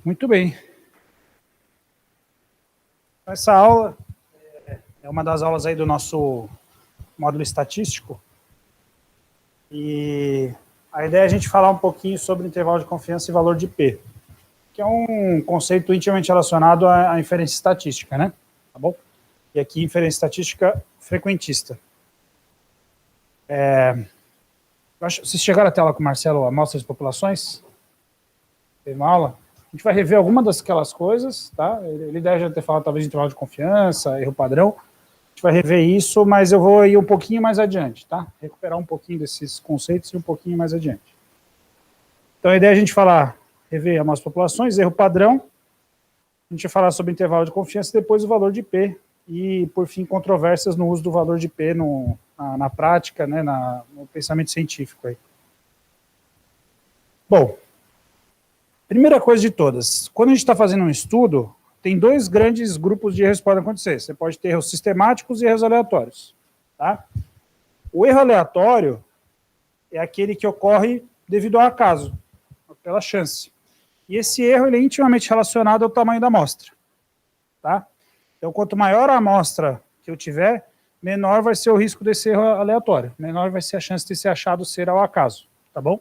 Muito bem. Essa aula é uma das aulas aí do nosso módulo estatístico. E a ideia é a gente falar um pouquinho sobre intervalo de confiança e valor de P, que é um conceito intimamente relacionado à inferência estatística, né? Tá bom? E aqui, inferência estatística frequentista. Vocês chegaram até lá com o Marcelo, amostra de populações? Teve uma aula? A gente vai rever alguma daquelas coisas, tá? Ele deve já ter falado, talvez, de intervalo de confiança, erro padrão. A gente vai rever isso, mas eu vou ir um pouquinho mais adiante, tá? Recuperar um pouquinho desses conceitos e um pouquinho mais adiante. Então, a ideia é a gente falar, rever amostras de populações, erro padrão, a gente vai falar sobre intervalo de confiança e depois o valor de P. E, por fim, controvérsias no uso do valor de P na prática, né, no pensamento científico aí. Bom, primeira coisa de todas, quando a gente está fazendo um estudo, tem dois grandes grupos de erros que podem acontecer. Você pode ter erros sistemáticos e erros aleatórios. Tá? O erro aleatório é aquele que ocorre devido ao acaso, pela chance. E esse erro ele é intimamente relacionado ao tamanho da amostra. Tá? Então, quanto maior a amostra que eu tiver, menor vai ser o risco desse erro aleatório. Menor vai ser a chance de ser achado ser ao acaso. Tá bom?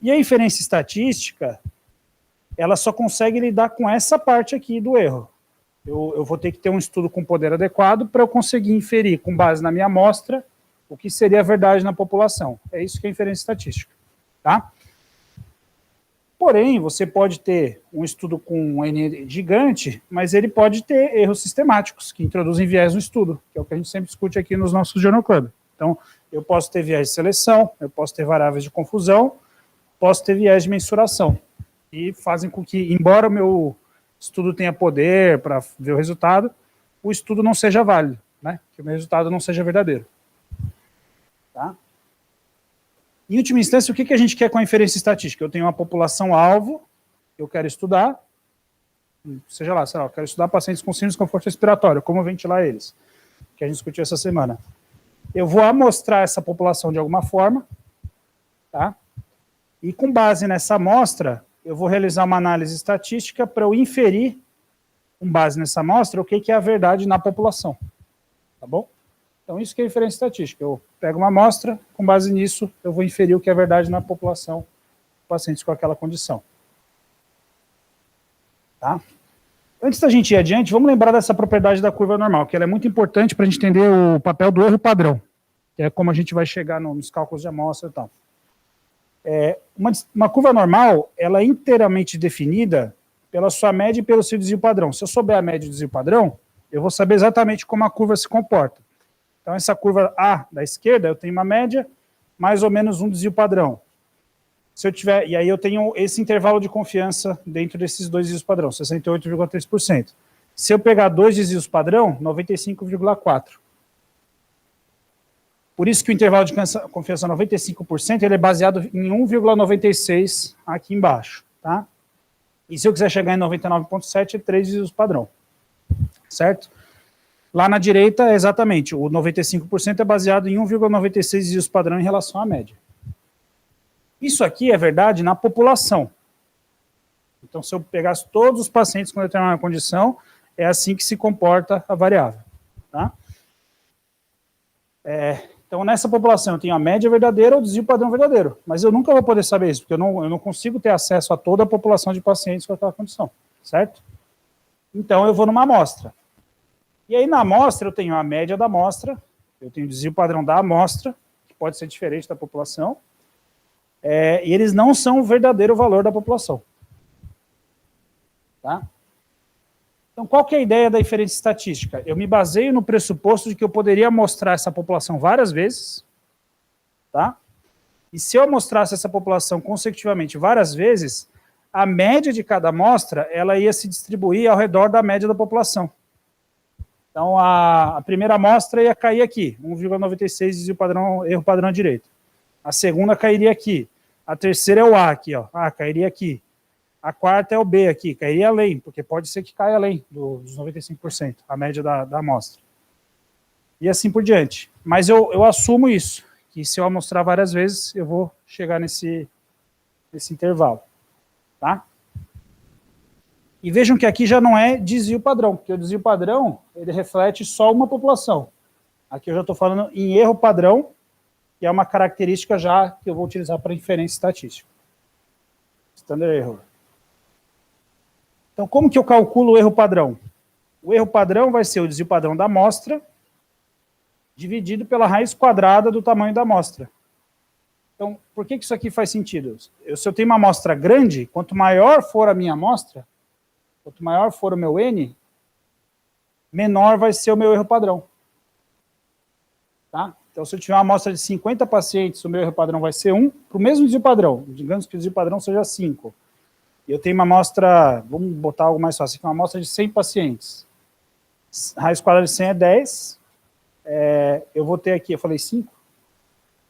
E a inferência estatística, ela só consegue lidar com essa parte aqui do erro. Eu vou ter que ter um estudo com poder adequado para eu conseguir inferir, com base na minha amostra, o que seria a verdade na população. É isso que é inferência estatística. Tá? Porém, você pode ter um estudo com um N gigante, mas ele pode ter erros sistemáticos, que introduzem viés no estudo, que é o que a gente sempre discute aqui nos nossos Journal Club. Então, eu posso ter viés de seleção, eu posso ter variáveis de confusão, posso ter viés de mensuração. E fazem com que, embora o meu estudo tenha poder para ver o resultado, o estudo não seja válido, né? Que o meu resultado não seja verdadeiro. Tá? Em última instância, o que a gente quer com a inferência estatística? Eu tenho uma população-alvo, eu quero estudar, seja lá, sei lá, eu quero estudar pacientes com síndrome de desconforto respiratório, como ventilar eles, que a gente discutiu essa semana. Eu vou amostrar essa população de alguma forma, tá? E com base nessa amostra, eu vou realizar uma análise estatística para eu inferir, com base nessa amostra, o que é a verdade na população. Tá bom? Então, isso que é inferência estatística. Eu pego uma amostra, com base nisso, eu vou inferir o que é verdade na população, pacientes com aquela condição. Tá? Antes da gente ir adiante, vamos lembrar dessa propriedade da curva normal, que ela é muito importante para a gente entender o papel do erro padrão, que é como a gente vai chegar nos cálculos de amostra e tal. Uma curva normal, ela é inteiramente definida pela sua média e pelo seu desvio padrão. Se eu souber a média e o desvio padrão, eu vou saber exatamente como a curva se comporta. Então, essa curva A da esquerda, eu tenho uma média, mais ou menos um desvio padrão. Se eu tiver, e aí eu tenho esse intervalo de confiança dentro desses dois desvios padrão, 68,3%. Se eu pegar dois desvios padrão, 95,4%. Por isso que o intervalo de confiança 95%, ele é baseado em 1,96 aqui embaixo, tá? E se eu quiser chegar em 99,7, é 3 desvios padrão, certo? Lá na direita, exatamente, o 95% é baseado em 1,96 desvios padrão em relação à média. Isso aqui é verdade na população. Então, se eu pegasse todos os pacientes com determinada condição, é assim que se comporta a variável, tá? Então, nessa população, eu tenho a média verdadeira ou o desvio padrão verdadeiro. Mas eu nunca vou poder saber isso, porque eu não consigo ter acesso a toda a população de pacientes com aquela condição, certo? Então, eu vou numa amostra. E aí, na amostra, eu tenho a média da amostra, eu tenho o desvio padrão da amostra, que pode ser diferente da população, e eles não são o verdadeiro valor da população. Tá? Então, qual que é a ideia da inferência estatística? Eu me baseio no pressuposto de que eu poderia mostrar essa população várias vezes, tá? E se eu mostrasse essa população consecutivamente várias vezes, a média de cada amostra, ela ia se distribuir ao redor da média da população. Então, a primeira amostra ia cair aqui, 1,96 desvio padrão, erro padrão à direita. A segunda cairia aqui. A terceira é o A aqui, ó. A cairia aqui. A quarta é o B aqui, cairia além, porque pode ser que caia além dos 95%, a média da amostra. E assim por diante. Mas eu assumo isso, que se eu amostrar várias vezes, eu vou chegar nesse intervalo. Tá? E vejam que aqui já não é desvio padrão, porque o desvio padrão, ele reflete só uma população. Aqui eu já estou falando em erro padrão, que é uma característica já que eu vou utilizar para inferência estatística. Standard error. Então, como que eu calculo o erro padrão? O erro padrão vai ser o desvio padrão da amostra dividido pela raiz quadrada do tamanho da amostra. Então, por que isso aqui faz sentido? Se eu tenho uma amostra grande, quanto maior for a minha amostra, quanto maior for o meu N, menor vai ser o meu erro padrão. Tá? Então, se eu tiver uma amostra de 50 pacientes, o meu erro padrão vai ser 1, para o mesmo desvio padrão. Digamos que o desvio padrão seja 5. E eu tenho uma amostra, vamos botar algo mais fácil, uma amostra de 100 pacientes. Raiz quadrada de 100 é 10. Eu vou ter aqui, eu falei 5.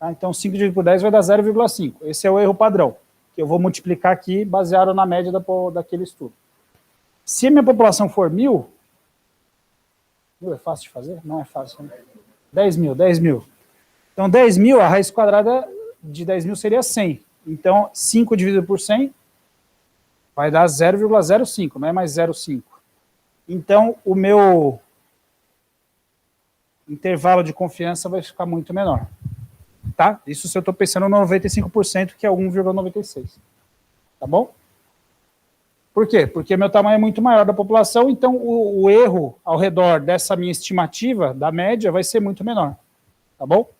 Tá? Então, 5 dividido por 10 vai dar 0,5. Esse é o erro padrão, que eu vou multiplicar aqui, baseado na média daquele estudo. Se a minha população for 1.000, é fácil de fazer? Não é fácil, né? 10 mil. Então, 10.000, a raiz quadrada de 10.000 seria 100. Então, 5 dividido por 100 vai dar 0,05, não é mais 0,5. Então, o meu intervalo de confiança vai ficar muito menor. Tá? Isso se eu estou pensando no 95%, que é 1,96. Tá bom? Por quê? Porque meu tamanho é muito maior da população, então o erro ao redor dessa minha estimativa, da média, vai ser muito menor. Tá bom?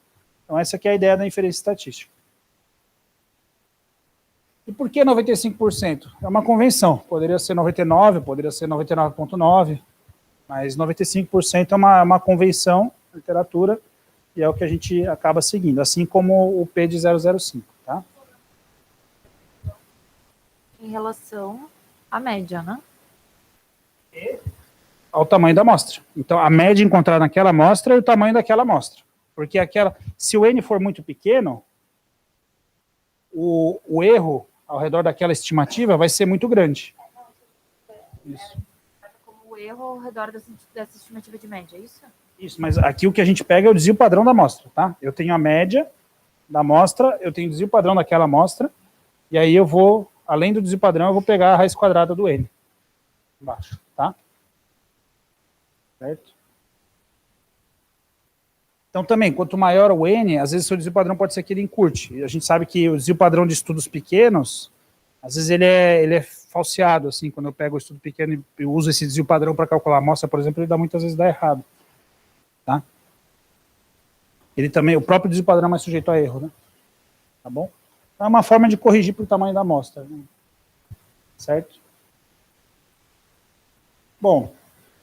Então essa aqui é a ideia da inferência estatística. E por que 95%? É uma convenção. Poderia ser 99%, poderia ser 99,9%, mas 95% é uma convenção na literatura, e é o que a gente acaba seguindo, assim como o P de 0,05. Tá? Em relação à média, né? E ao tamanho da amostra. Então, a média encontrada naquela amostra é o tamanho daquela amostra. Porque se o N for muito pequeno, o erro ao redor daquela estimativa vai ser muito grande. Isso. Como o erro ao redor dessa estimativa de média, é isso? Isso, mas aqui o que a gente pega é o desvio padrão da amostra, tá? Eu tenho a média da amostra, eu tenho o desvio padrão daquela amostra, e aí eu vou, além do desvio padrão, eu vou pegar a raiz quadrada do N. Embaixo, tá? Certo? Então também, quanto maior o N, às vezes o desvio padrão pode ser que ele encurte. A gente sabe que o desvio padrão de estudos pequenos, às vezes ele é falseado, assim, quando eu pego o estudo pequeno e uso esse desvio padrão para calcular a amostra, por exemplo, ele muitas vezes dá errado. Tá? Ele também, o próprio desvio padrão é mais sujeito a erro, né? Tá bom? Então é uma forma de corrigir para o tamanho da amostra. Né? Certo? Bom,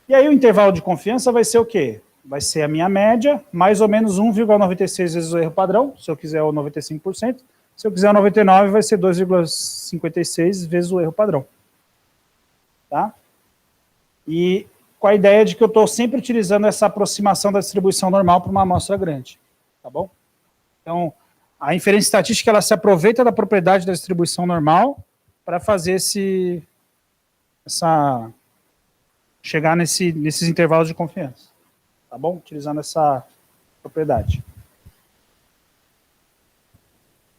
e aí o intervalo de confiança vai ser o quê? Vai ser a minha média, mais ou menos 1,96 vezes o erro padrão, se eu quiser o 95%. Se eu quiser o 99%, vai ser 2,56 vezes o erro padrão. Tá? E com a ideia de que eu estou sempre utilizando essa aproximação da distribuição normal para uma amostra grande. Tá bom? Então, a inferência estatística ela se aproveita da propriedade da distribuição normal para fazer chegar nesses intervalos de confiança. Tá bom? Utilizando essa propriedade.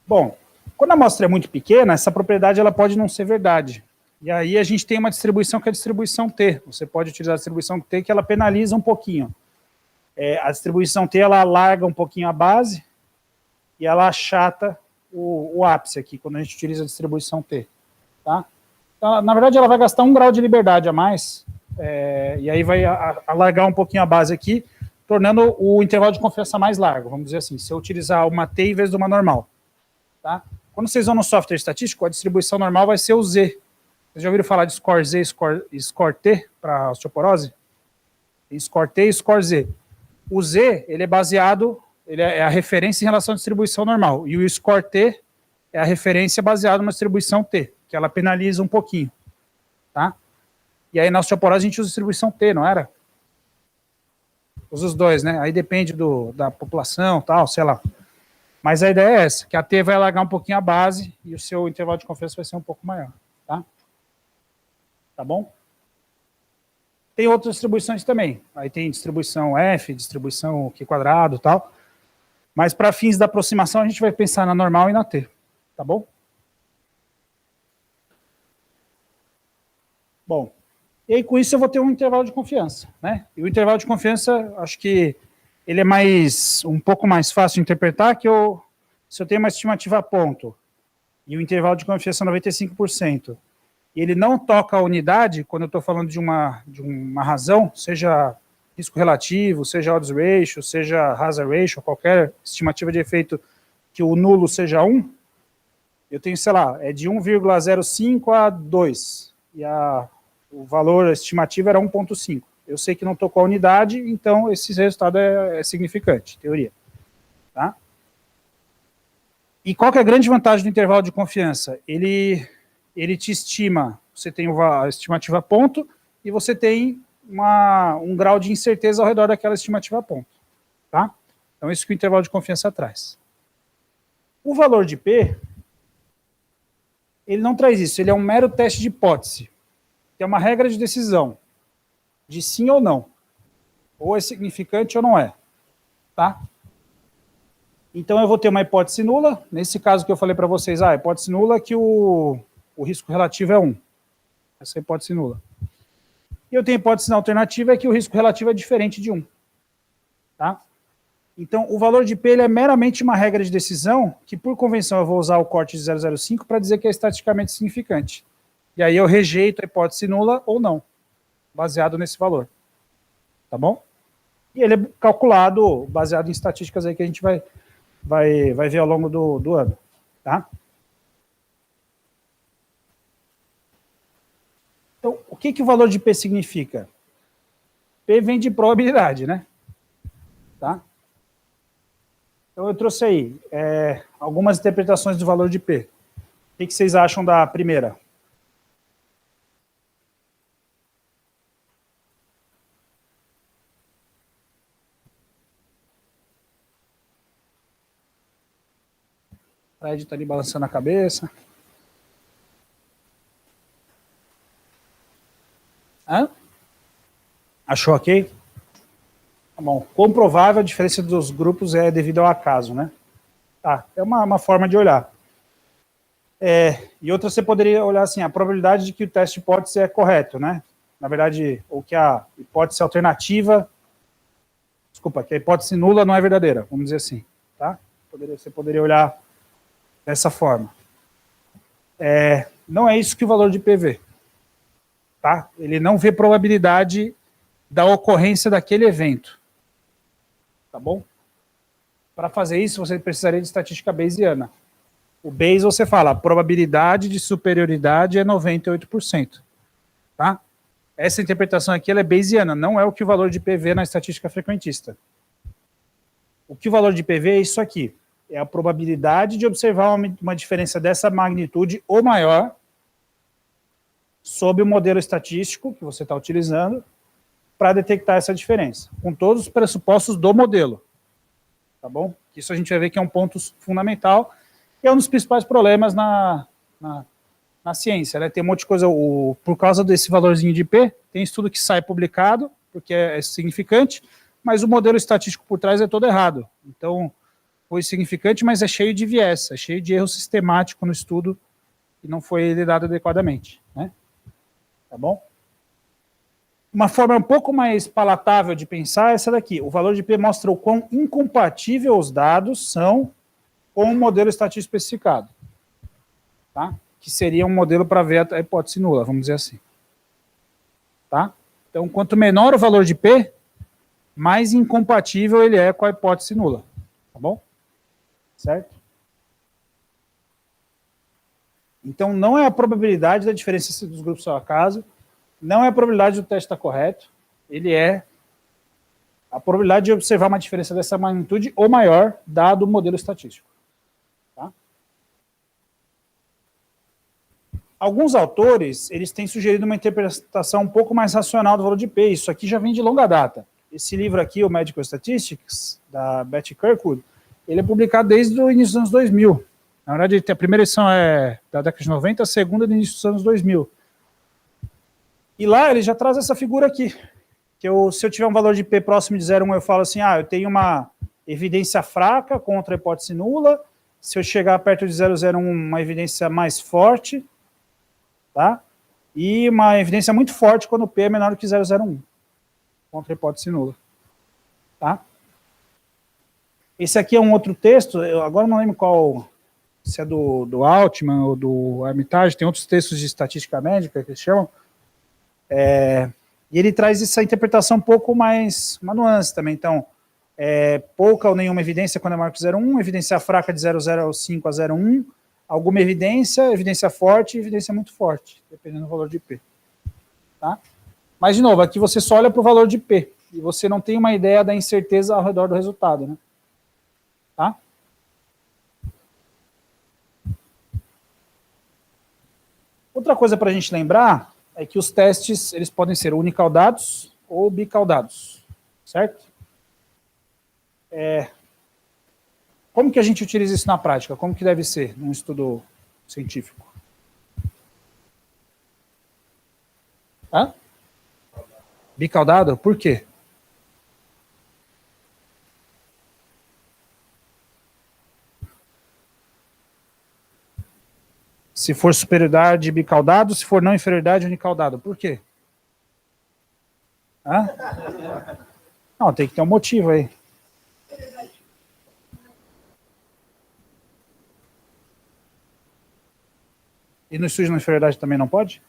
Bom, quando a amostra é muito pequena, essa propriedade ela pode não ser verdade. E aí a gente tem uma distribuição que é a distribuição T. Você pode utilizar a distribuição T que ela penaliza um pouquinho. A distribuição T ela alarga um pouquinho a base e ela achata o ápice aqui, quando a gente utiliza a distribuição T. Tá? Então, na verdade, ela vai gastar 1 grau de liberdade a mais, e aí vai alargar um pouquinho a base aqui, tornando o intervalo de confiança mais largo, vamos dizer assim, se eu utilizar uma T em vez de uma normal. Tá? Quando vocês vão no software estatístico, a distribuição normal vai ser o Z. Vocês já ouviram falar de score Z e score T para osteoporose? Tem score T e score Z. O Z, ele é baseado, ele é a referência em relação à distribuição normal, e o score T é a referência baseada na distribuição T, que ela penaliza um pouquinho. Tá? E aí na osteoporose a gente usa distribuição T, não era? Usa os dois, né? Aí depende da população, tal, sei lá. Mas a ideia é essa, que a T vai alargar um pouquinho a base e o seu intervalo de confiança vai ser um pouco maior. Tá? Tá bom? Tem outras distribuições também. Aí tem distribuição F, distribuição Q quadrado e tal. Mas para fins da aproximação a gente vai pensar na normal e na T. Tá bom? Bom, E aí, com isso, eu vou ter um intervalo de confiança, né? E o intervalo de confiança, acho que ele é um pouco mais fácil de interpretar, se eu tenho uma estimativa a ponto e o intervalo de confiança é 95%, e ele não toca a unidade, quando eu estou falando de uma razão, seja risco relativo, seja odds ratio, seja hazard ratio, qualquer estimativa de efeito que o nulo seja 1, eu tenho, sei lá, é de 1,05 a 2, e o valor estimativo era 1,5. Eu sei que não tocou a unidade, então esse resultado é significante, teoria. Tá? E qual que é a grande vantagem do intervalo de confiança? Ele te estima, você tem a estimativa a ponto, e você tem um grau de incerteza ao redor daquela estimativa a ponto. Tá? Então, isso que o intervalo de confiança traz. O valor de P, ele não traz isso, ele é um mero teste de hipótese, que é uma regra de decisão, de sim ou não, ou é significante ou não é. Tá? Então, eu vou ter uma hipótese nula, nesse caso que eu falei para vocês, a hipótese nula é que o risco relativo é 1. Essa é a hipótese nula. E eu tenho a hipótese alternativa, é que o risco relativo é diferente de 1. Tá? Então, o valor de P ele é meramente uma regra de decisão, que por convenção eu vou usar o corte de 0,05 para dizer que é estatisticamente significante. E aí eu rejeito a hipótese nula ou não, baseado nesse valor. Tá bom? E ele é calculado baseado em estatísticas aí que a gente vai ver ao longo do ano. Tá? Então, o que o valor de P significa? P vem de probabilidade, né? Tá? Então, eu trouxe aí algumas interpretações do valor de P. O que vocês acham da primeira? O Fred está ali balançando a cabeça. Hã? Achou ok? Tá bom. Comprovável a diferença dos grupos é devido ao acaso, né? Tá, é uma forma de olhar. E outra você poderia olhar assim, a probabilidade de que o teste de hipótese é correto, né? Na verdade, ou que a hipótese alternativa, desculpa, que a hipótese nula não é verdadeira, vamos dizer assim, tá? Você poderia olhar dessa forma. Não é isso que o valor de P vê, tá? Ele não vê probabilidade da ocorrência daquele evento, tá bom? Para fazer isso, você precisaria de estatística bayesiana. O Bayes, você fala, a probabilidade de superioridade é 98%. Tá? Essa interpretação aqui ela é bayesiana, não é o que o valor de P vê na estatística frequentista. O que o valor de P vê é isso aqui. É a probabilidade de observar uma diferença dessa magnitude ou maior sob o modelo estatístico que você está utilizando para detectar essa diferença, com todos os pressupostos do modelo. Tá bom? Isso a gente vai ver que é um ponto fundamental e é um dos principais problemas na ciência, né? Tem um monte de coisa, por causa desse valorzinho de P, tem estudo que sai publicado, porque é significante, mas o modelo estatístico por trás é todo errado. Então, foi significante, mas é cheio de viés, é cheio de erro sistemático no estudo e não foi lidado adequadamente, né? Tá bom? Uma forma um pouco mais palatável de pensar é essa daqui. O valor de P mostra o quão incompatível os dados são com o modelo estatístico especificado. Tá? Que seria um modelo para ver a hipótese nula, vamos dizer assim. Tá? Então, quanto menor o valor de P, mais incompatível ele é com a hipótese nula. Tá bom? Certo? Então, não é a probabilidade da diferença dos grupos ao acaso, não é a probabilidade do teste estar correto, ele é a probabilidade de observar uma diferença dessa magnitude ou maior, dado o modelo estatístico. Tá? Alguns autores, eles têm sugerido uma interpretação um pouco mais racional do valor de P. Isso aqui já vem de longa data. Esse livro aqui, o Medical Statistics, da Betty Kirkwood, ele é publicado desde o início dos anos 2000. Na verdade, a primeira edição é da década de 90, a segunda do início dos anos 2000. E lá ele já traz essa figura aqui, que se eu tiver um valor de P próximo de 0,1, eu falo assim, eu tenho uma evidência fraca contra a hipótese nula, se eu chegar perto de 0,01, uma evidência mais forte, tá? e uma evidência muito forte quando P é menor do que 0,01, contra a hipótese nula. Tá? Esse aqui é um outro texto, eu agora não lembro qual, se é do Altman ou do Armitage, tem outros textos de estatística médica que eles chamam, e ele traz essa interpretação um pouco mais, uma nuance também. Então, pouca ou nenhuma evidência quando é maior que 0,1, evidência fraca de 0,05 a 0,1, alguma evidência forte e evidência muito forte, dependendo do valor de P. Tá? Mas, de novo, aqui você só olha para o valor de P, e você não tem uma ideia da incerteza ao redor do resultado. Né? Tá? Outra coisa para a gente lembrar é que os testes eles podem ser unicaudados ou bicaudados, certo? Como que a gente utiliza isso na prática? Como que deve ser num estudo científico? Hã? Bicaudado? Por quê? Se for superioridade, bicaudado. Se for não inferioridade, unicaudado. Por quê? Hã? Não, tem que ter um motivo aí. E no estudo de não inferioridade também não pode?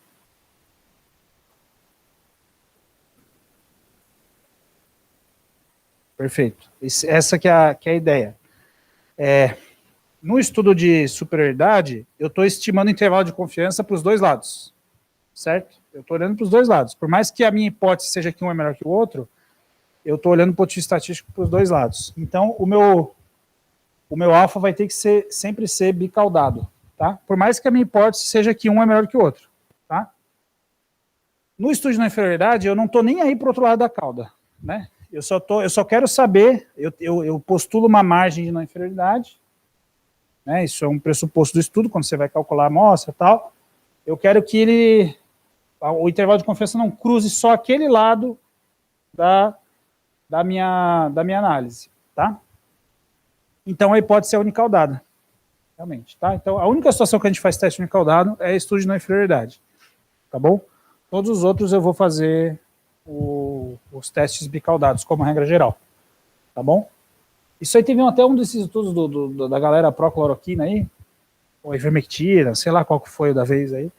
Perfeito. Essa que é a ideia. No estudo de superioridade, eu estou estimando intervalo de confiança para os dois lados, certo? Eu estou olhando para os dois lados. Por mais que a minha hipótese seja que um é melhor que o outro, eu estou olhando do ponto de vista estatístico para os dois lados. Então, o meu alfa vai ter que sempre ser bicaudado, tá? Por mais que a minha hipótese seja que um é melhor que o outro, tá? No estudo de não inferioridade, eu não estou nem aí para o outro lado da cauda, né? Eu só quero saber, eu postulo uma margem de não inferioridade, né? Isso é um pressuposto do estudo, quando você vai calcular a amostra e tal. Eu quero que o intervalo de confiança não cruze só aquele lado da minha análise, tá? Então a hipótese é unicaudada, realmente, tá? Então a única situação que a gente faz teste unicaudado é estudo de não inferioridade, tá bom? Todos os outros eu vou fazer os testes bicaudados, como regra geral, tá bom? Isso aí teve até um desses estudos da galera pró-cloroquina aí, ou ivermectina, sei lá qual que foi o da vez aí,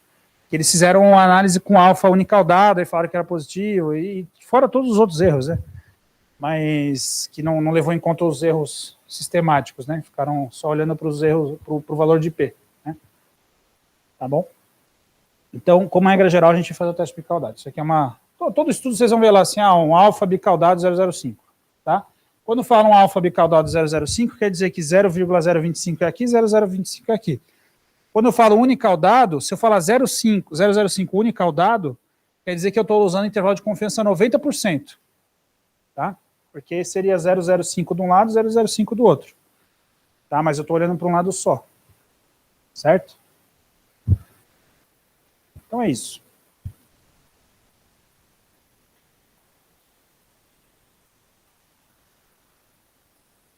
que eles fizeram uma análise com alfa unicaudado e falaram que era positivo, e fora todos os outros erros, né? Mas que não levou em conta os erros sistemáticos, né? Ficaram só olhando para os erros, para o valor de P, né? Tá bom? Então, como regra geral, a gente faz o teste bicaudado. Isso aqui é uma... Todo estudo vocês vão ver lá assim, um alfa bicaudado 0,05, tá? Quando falam alfa bicaudado 0,05, quer dizer que 0,025 é aqui, 0,025 é aqui. Quando eu falo unicaudado, se eu falar 0,05 unicaudado, quer dizer que eu estou usando intervalo de confiança 90%, tá? Porque seria 0,05 de um lado, 0,05 do outro, tá? Mas eu estou olhando para um lado só, certo? Então é isso.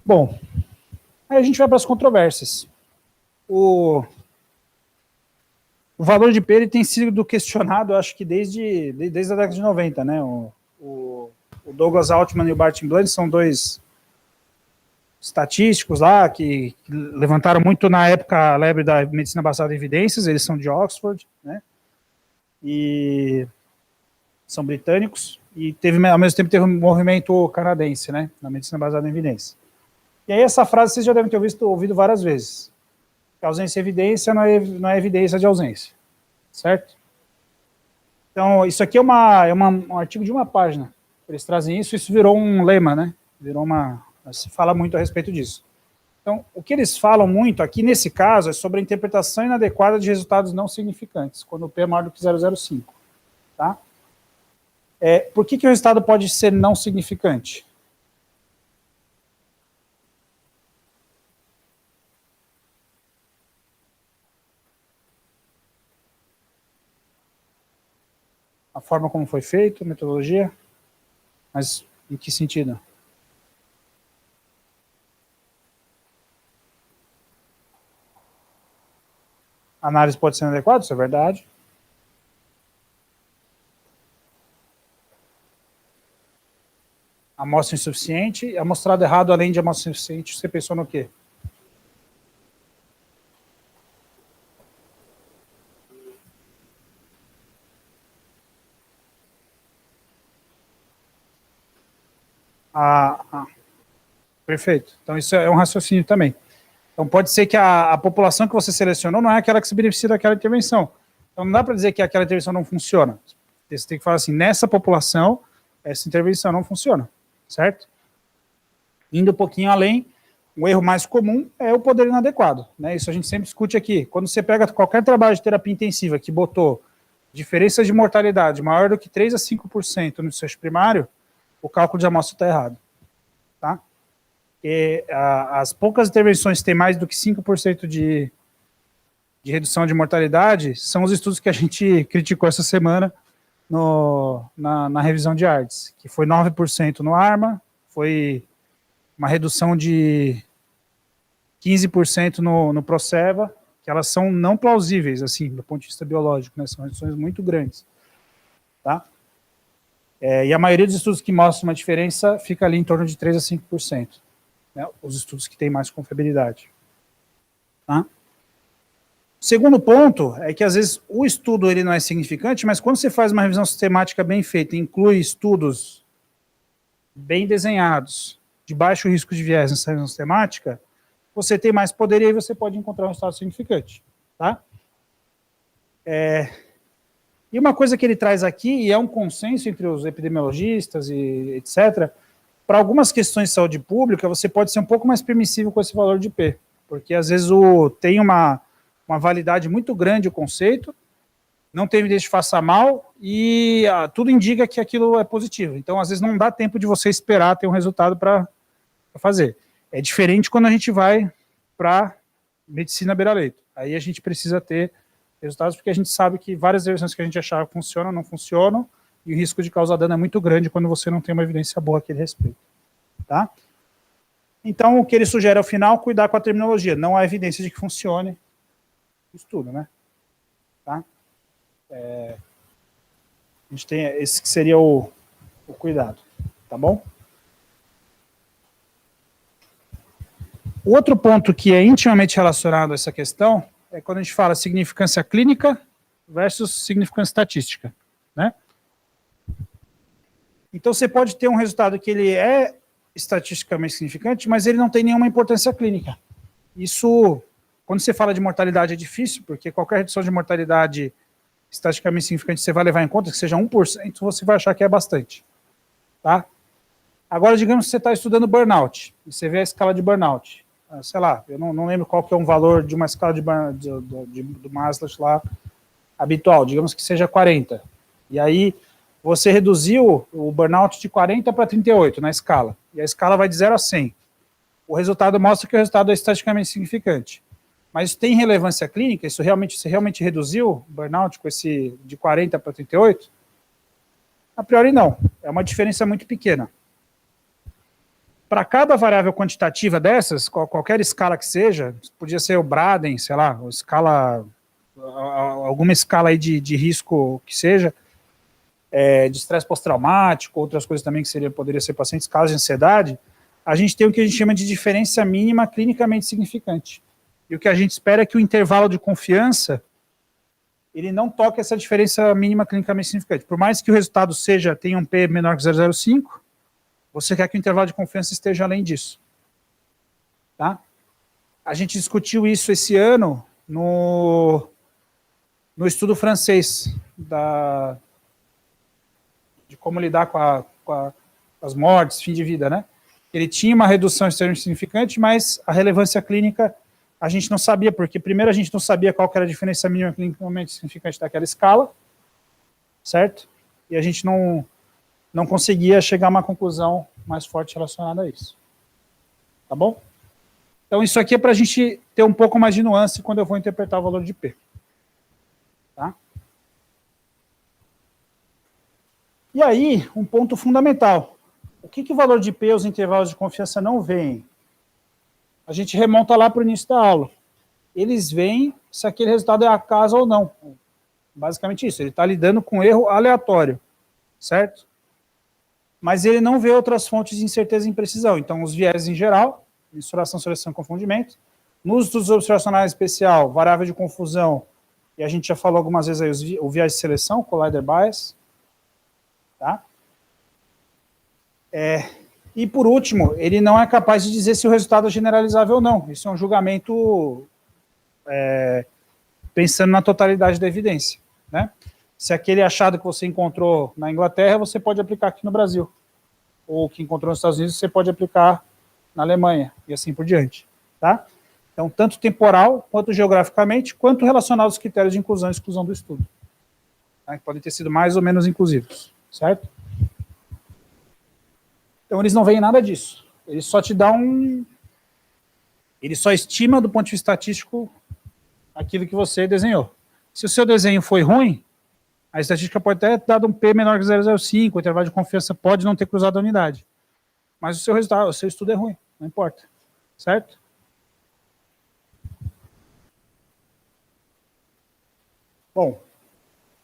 Bom, aí a gente vai para as controvérsias. O valor de P ele tem sido questionado, acho que desde a década de 90, né? O Douglas Altman e o Barton Blunt são dois estatísticos lá que levantaram muito na época a lebre da medicina baseada em evidências, eles são de Oxford, né? E são britânicos, e ao mesmo tempo teve um movimento canadense, né? Na medicina baseada em evidência. E aí essa frase vocês já devem ter ouvido várias vezes. Que ausência e evidência não é evidência de ausência, certo? Então, isso aqui é um artigo de uma página. Eles trazem isso virou um lema, né? Se fala muito a respeito disso. Então, o que eles falam muito aqui, nesse caso, é sobre a interpretação inadequada de resultados não significantes, quando o P é maior do que 0,05. Tá? Por que o resultado pode ser não significante? A forma como foi feito, a metodologia? Mas em que sentido? A análise pode ser inadequada, isso é verdade. Amostra insuficiente. Amostrado errado, além de amostra insuficiente, você pensou no quê? Perfeito. Então, isso é um raciocínio também. Então, pode ser que a população que você selecionou não é aquela que se beneficia daquela intervenção. Então, não dá para dizer que aquela intervenção não funciona. Você tem que falar assim, nessa população, essa intervenção não funciona, certo? Indo um pouquinho além, o erro mais comum é o poder inadequado, né? Isso a gente sempre discute aqui. Quando você pega qualquer trabalho de terapia intensiva que botou diferença de mortalidade maior do que 3 a 5% no desfecho primário, o cálculo de amostra está errado, tá? E, as poucas intervenções que têm mais do que 5% de redução de mortalidade são os estudos que a gente criticou essa semana na revisão de ARDS, que foi 9% no ARMA, foi uma redução de 15% no PROSERVA, que elas são não plausíveis, assim, do ponto de vista biológico, né? São reduções muito grandes, tá? E a maioria dos estudos que mostram uma diferença fica ali em torno de 3 a 5%, né? Os estudos que têm mais confiabilidade, tá? O segundo ponto é que, às vezes, o estudo ele não é significante, mas quando você faz uma revisão sistemática bem feita, inclui estudos bem desenhados, de baixo risco de viés nessa revisão sistemática, você tem mais poder e aí você pode encontrar um resultado significante, tá? E uma coisa que ele traz aqui, e é um consenso entre os epidemiologistas e etc., para algumas questões de saúde pública, você pode ser um pouco mais permissivo com esse valor de P, porque às vezes tem uma validade muito grande o conceito, não tem evidência de faça mal, e tudo indica que aquilo é positivo. Então, às vezes, não dá tempo de você esperar ter um resultado para fazer. É diferente quando a gente vai para medicina beira-leito. Aí a gente precisa ter resultados, porque a gente sabe que várias versões que a gente achava que funcionam, não funcionam, e o risco de causar dano é muito grande quando você não tem uma evidência boa a aquele respeito. Tá? Então, o que ele sugere ao final, cuidar com a terminologia. Não há evidência de que funcione o estudo, né? Tá? A gente tem esse que seria o cuidado. Tá bom? O outro ponto que é intimamente relacionado a essa questão é quando a gente fala significância clínica versus significância estatística, né? Então, você pode ter um resultado que ele é estatisticamente significante, mas ele não tem nenhuma importância clínica. Isso, quando você fala de mortalidade, é difícil, porque qualquer redução de mortalidade estatisticamente significante, você vai levar em conta que seja 1%, você vai achar que é bastante, tá? Agora, digamos que você está estudando burnout, e você vê a escala de burnout. Sei lá, eu não lembro qual que é um valor de uma escala do Maslow lá habitual, digamos que seja 40. E aí, você reduziu o burnout de 40 para 38 na escala, e a escala vai de 0 a 100. O resultado mostra que o resultado é estatisticamente significante. Mas tem relevância clínica? Você realmente reduziu o burnout com esse de 40 para 38? A priori, não. É uma diferença muito pequena. Para cada variável quantitativa dessas, qualquer escala que seja, podia ser o Braden, sei lá, alguma escala aí de risco que seja, de estresse pós-traumático, outras coisas também que poderia ser pacientes, casos de ansiedade, a gente tem o que a gente chama de diferença mínima clinicamente significante. E o que a gente espera é que o intervalo de confiança, ele não toque essa diferença mínima clinicamente significante. Por mais que o resultado tenha um P menor que 0,05, você quer que o intervalo de confiança esteja além disso. Tá? A gente discutiu isso esse ano no estudo francês de como lidar com as mortes, fim de vida, né? Ele tinha uma redução extremamente significante, mas a relevância clínica a gente não sabia, porque primeiro a gente não sabia qual que era a diferença mínima clinicamente significante daquela escala, certo? E a gente não conseguia chegar a uma conclusão mais forte relacionada a isso. Tá bom? Então, isso aqui é para a gente ter um pouco mais de nuance quando eu vou interpretar o valor de P. Tá? E aí, um ponto fundamental. O que o valor de P, os intervalos de confiança não veem? A gente remonta lá para o início da aula. Eles veem se aquele resultado é acaso ou não. Basicamente isso, ele está lidando com erro aleatório, certo? mas ele não vê outras fontes de incerteza e imprecisão. Então, os viéses em geral, mensuração, seleção e confundimento. Nos estudos observacionais especial, variável de confusão, e a gente já falou algumas vezes aí, o viés de seleção, collider bias. Tá? E, por último, ele não é capaz de dizer se o resultado é generalizável ou não. Isso é um julgamento pensando na totalidade da evidência. Né? Se aquele achado que você encontrou na Inglaterra, você pode aplicar aqui no Brasil. Ou que encontrou nos Estados Unidos, você pode aplicar na Alemanha, e assim por diante. Tá? Então, tanto temporal, quanto geograficamente, quanto relacionado aos critérios de inclusão e exclusão do estudo. Tá? Que podem ter sido mais ou menos inclusivos. Certo? Então, eles não veem nada disso. Ele só te dá ele só estima, do ponto de vista estatístico, aquilo que você desenhou. Se o seu desenho foi ruim, a estatística pode ter dado um P menor que 0,05, o intervalo de confiança pode não ter cruzado a unidade. Mas o seu resultado, o seu estudo é ruim, não importa. Certo? Bom,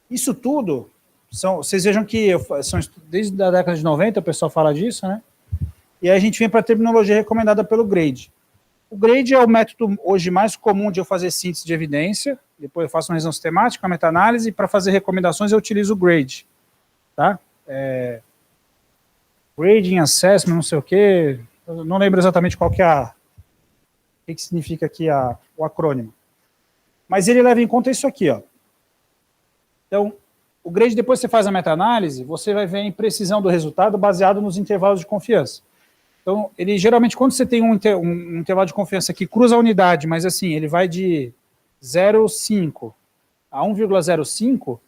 isso tudo, vocês vejam que desde a década de 90 o pessoal fala disso, né? E aí a gente vem para a terminologia recomendada pelo GRADE. O GRADE é o método hoje mais comum de eu fazer síntese de evidência, depois eu faço uma revisão sistemática, uma meta-análise, e para fazer recomendações eu utilizo o GRADE. Tá? Grading, Assessment, não sei o quê, eu não lembro exatamente qual que é o que significa aqui o acrônimo. Mas ele leva em conta isso aqui, ó. Então, o GRADE, depois que você faz a meta-análise, você vai ver a imprecisão do resultado baseado nos intervalos de confiança. Então, ele geralmente, quando você tem um intervalo de confiança que cruza a unidade, mas assim, ele vai de 0,5 a 1,05,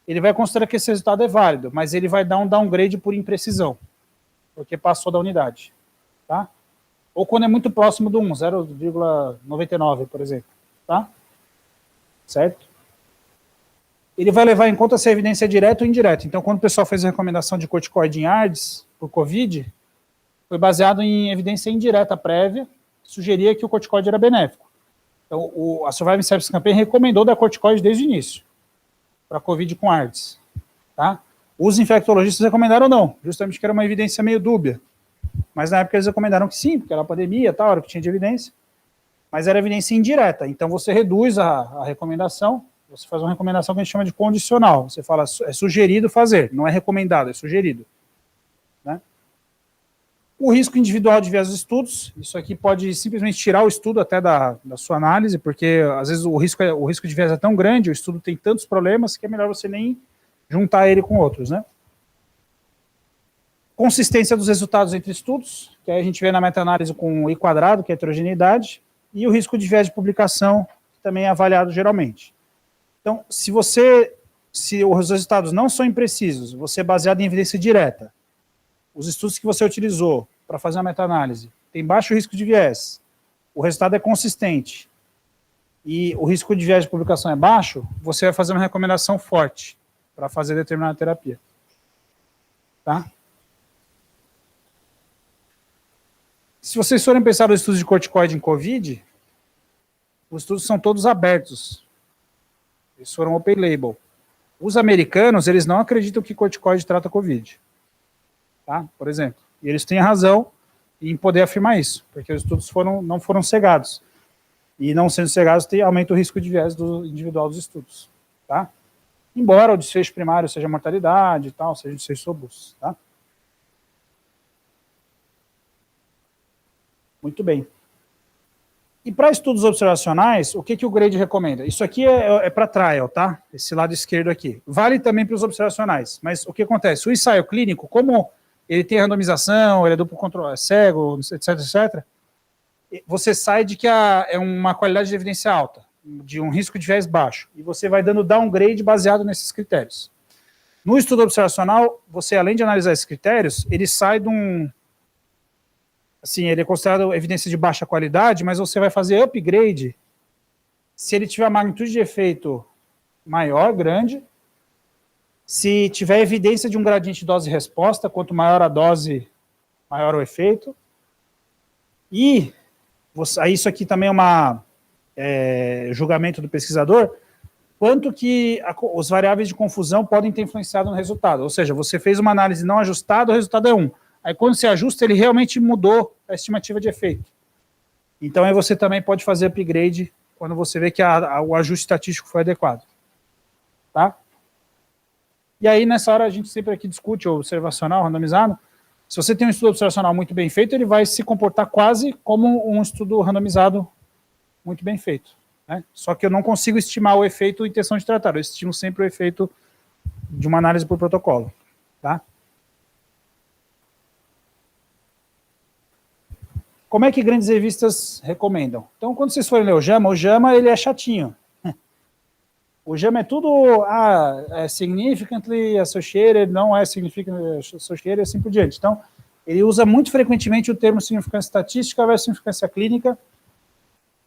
ele vai considerar que esse resultado é válido, mas ele vai dar um downgrade por imprecisão, porque passou da unidade. Tá? Ou quando é muito próximo do 1, 0,99, por exemplo. Tá? Certo? Ele vai levar em conta se a evidência é direta ou indireta. Então, quando o pessoal fez a recomendação de corticoide em ARDS, por COVID, foi baseado em evidência indireta prévia, que sugeria que o corticoide era benéfico. Então, a Surviving Sepsis Campaign recomendou dar corticoide desde o início, para COVID com ARDS. Tá? Os infectologistas recomendaram não, justamente que era uma evidência meio dúbia. Mas na época eles recomendaram que sim, porque era pandemia, tal, era o que tinha de evidência. Mas era evidência indireta, então você reduz a recomendação, você faz uma recomendação que a gente chama de condicional. Você fala, é sugerido fazer, não é recomendado, é sugerido. Né? O risco individual de viés dos estudos, isso aqui pode simplesmente tirar o estudo até da sua análise, porque às vezes o risco de viés é tão grande, o estudo tem tantos problemas, que é melhor você nem juntar ele com outros. Né? Consistência dos resultados entre estudos, que aí a gente vê na meta-análise com I quadrado, que é a heterogeneidade, e o risco de viés de publicação, que também é avaliado geralmente. Então, se os resultados não são imprecisos, você é baseado em evidência direta, os estudos que você utilizou para fazer a meta-análise tem baixo risco de viés, o resultado é consistente e o risco de viés de publicação é baixo, você vai fazer uma recomendação forte para fazer determinada terapia. Tá? Se vocês forem pensar nos estudos de corticoide em COVID, os estudos são todos abertos. Eles foram open label. Os americanos, eles não acreditam que corticoide trata COVID. Tá? Por exemplo. E eles têm razão em poder afirmar isso, porque os estudos não foram cegados. E não sendo cegados, aumenta o risco de viés individual dos estudos. Tá? Embora o desfecho primário seja mortalidade e tal, seja desfecho robusto. Tá? Muito bem. E para estudos observacionais, o que o GRADE recomenda? Isso aqui é para trial, tá? Esse lado esquerdo aqui. Vale também para os observacionais, mas o que acontece? O ensaio clínico, como ele tem randomização, ele é duplo controle, é cego, etc, etc, você sai de que é uma qualidade de evidência alta, de um risco de viés baixo, e você vai dando downgrade baseado nesses critérios. No estudo observacional, você, além de analisar esses critérios, ele sai de um... Assim, ele é considerado evidência de baixa qualidade, mas você vai fazer upgrade se ele tiver magnitude de efeito maior, grande, se tiver evidência de um gradiente dose-resposta, quanto maior a dose, maior o efeito. E isso aqui também é julgamento do pesquisador, quanto que os variáveis de confusão podem ter influenciado no resultado. Ou seja, você fez uma análise não ajustada, o resultado é 1. Aí quando você ajusta, ele realmente mudou a estimativa de efeito. Então aí você também pode fazer upgrade quando você vê que o ajuste estatístico foi adequado. Tá? E aí nessa hora a gente sempre aqui discute o observacional randomizado. Se você tem um estudo observacional muito bem feito, ele vai se comportar quase como um estudo randomizado muito bem feito. Né? Só que eu não consigo estimar o efeito em intenção de tratar, eu estimo sempre o efeito de uma análise por protocolo. Tá? Como é que grandes revistas recomendam? Então, quando vocês forem ler o JAMA ele é chatinho. O JAMA é tudo é significantly associated, não é significantly associated, assim por diante. Então, ele usa muito frequentemente o termo significância estatística versus significância clínica,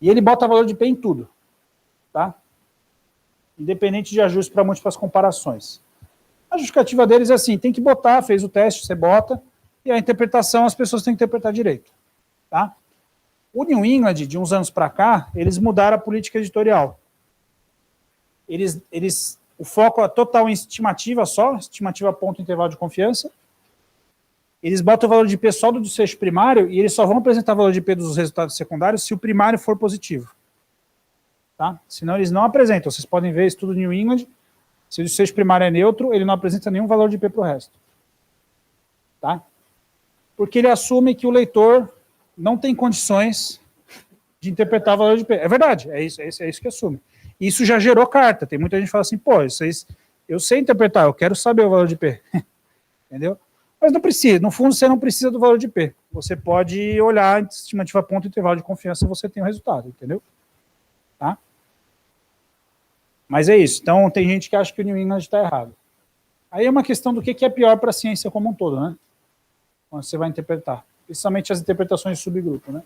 e ele bota valor de P em tudo, tá? Independente de ajuste para múltiplas comparações. A justificativa deles é assim, tem que botar, fez o teste, você bota, e a interpretação as pessoas têm que interpretar direito, tá? O New England, de uns anos para cá, eles mudaram a política editorial. O foco é total em estimativa só, estimativa ponto intervalo de confiança. Eles botam o valor de P só do desfecho primário e eles só vão apresentar o valor de P dos resultados secundários se o primário for positivo. Tá? Senão eles não apresentam. Vocês podem ver estudo New England, se o desfecho primário é neutro, ele não apresenta nenhum valor de P para o resto. Tá? Porque ele assume que o leitor não tem condições de interpretar o valor de P. É verdade, é isso que assume. Isso já gerou carta. Tem muita gente que fala assim, pô, eu sei interpretar, eu quero saber o valor de P. Entendeu? Mas não precisa. No fundo, você não precisa do valor de P. Você pode olhar a estimativa ponto intervalo de confiança e você tem o resultado, entendeu? Tá? Mas é isso. Então, tem gente que acha que o New England está errado. Aí é uma questão do que é pior para a ciência como um todo, né? Quando você vai interpretar. Principalmente as interpretações de subgrupo, né?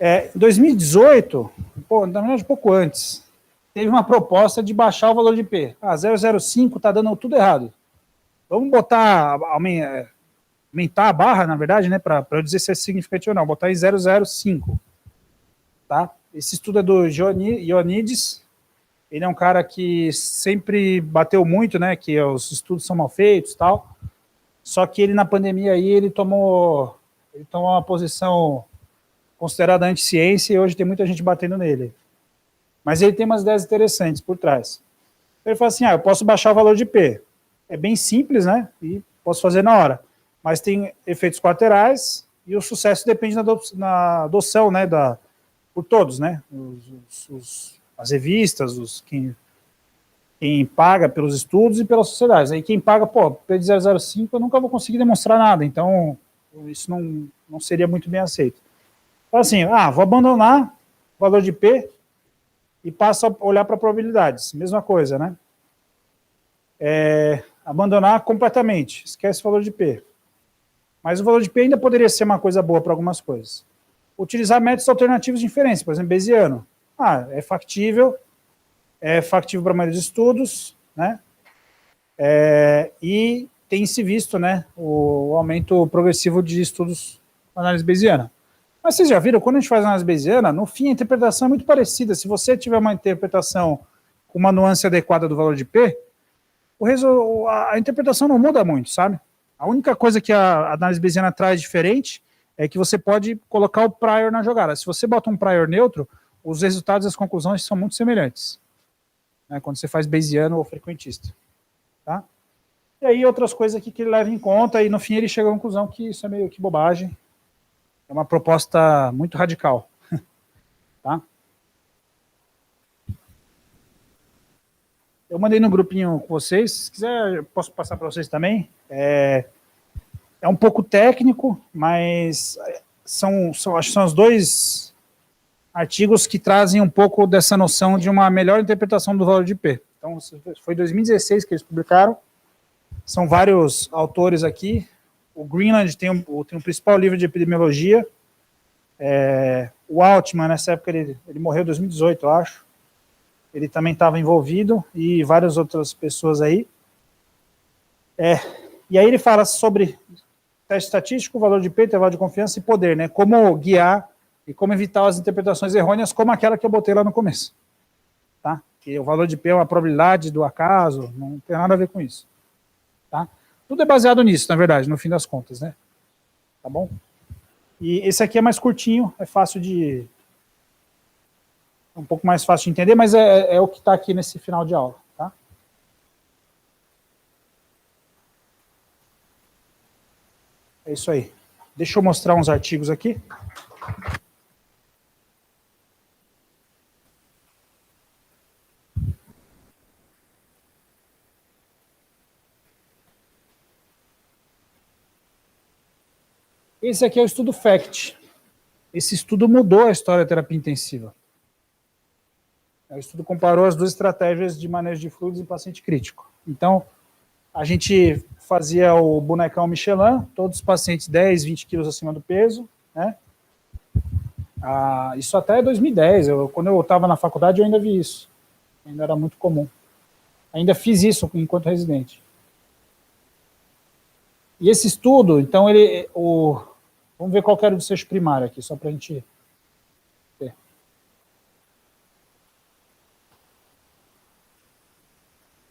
Em 2018, na verdade, pouco antes, teve uma proposta de baixar o valor de P. 0,05 está dando tudo errado. Vamos botar, aumentar a barra, na verdade, né, para eu dizer se é significativo ou não, botar em 0,05. Tá? Esse estudo é do Ioannidis. Ele é um cara que sempre bateu muito, né, que os estudos são mal feitos e tal. Só que ele, na pandemia, aí, ele tomou uma posição considerada anti-ciência e hoje tem muita gente batendo nele. Mas ele tem umas ideias interessantes por trás. Ele fala assim, eu posso baixar o valor de P. É bem simples, né? E posso fazer na hora. Mas tem efeitos colaterais e o sucesso depende na adoção, né? Por todos, né? As revistas, quem paga pelos estudos e pelas sociedades. Aí quem paga, P de 0,05 eu nunca vou conseguir demonstrar nada. Então, isso não seria muito bem aceito. Então, assim, vou abandonar o valor de P e passo a olhar para probabilidades. Mesma coisa, né? Abandonar completamente. Esquece o valor de P. Mas o valor de P ainda poderia ser uma coisa boa para algumas coisas. Utilizar métodos alternativos de inferência, por exemplo, Bayesiano. É factível para a maioria dos estudos, né? E tem se visto, né, o aumento progressivo de estudos com análise bayesiana. Mas vocês já viram, quando a gente faz análise bayesiana, no fim a interpretação é muito parecida. Se você tiver uma interpretação com uma nuance adequada do valor de P, a interpretação não muda muito, sabe? A única coisa que a análise bayesiana traz diferente é que você pode colocar o prior na jogada. Se você bota um prior neutro, os resultados e as conclusões são muito semelhantes, né, quando você faz bayesiano ou frequentista. Tá? E aí outras coisas aqui que ele leva em conta, e no fim ele chega à conclusão que isso é meio que bobagem. É uma proposta muito radical. Tá? Eu mandei no grupinho com vocês, se quiser eu posso passar para vocês também. É um pouco técnico, mas acho que são os dois artigos que trazem um pouco dessa noção de uma melhor interpretação do valor de P. Então, foi em 2016 que eles publicaram. São vários autores aqui. O Greenland tem um principal livro de epidemiologia. O Altman, nessa época, ele morreu em 2018, eu acho. Ele também estava envolvido, e várias outras pessoas aí. E aí ele fala sobre teste estatístico, valor de P, intervalo de confiança e poder, né? Como guiar e como evitar as interpretações errôneas, como aquela que eu botei lá no começo. Tá? Que o valor de P é uma probabilidade do acaso, não tem nada a ver com isso. Tá? Tudo é baseado nisso, na verdade, no fim das contas, né? Tá bom? E esse aqui é mais curtinho, é fácil de... é um pouco mais fácil de entender, mas é o que está aqui nesse final de aula. Tá? É isso aí. Deixa eu mostrar uns artigos aqui. Esse aqui é o estudo FACT. Esse estudo mudou a história da terapia intensiva. O estudo comparou as duas estratégias de manejo de fluidos em paciente crítico. Então, a gente fazia o bonecão Michelin, todos os pacientes 10, 20 quilos acima do peso, né? Isso até 2010, quando eu estava na faculdade eu ainda vi isso. Ainda era muito comum. Ainda fiz isso enquanto residente. E esse estudo, então, vamos ver qual que era o desfecho primário aqui, só para a gente ver.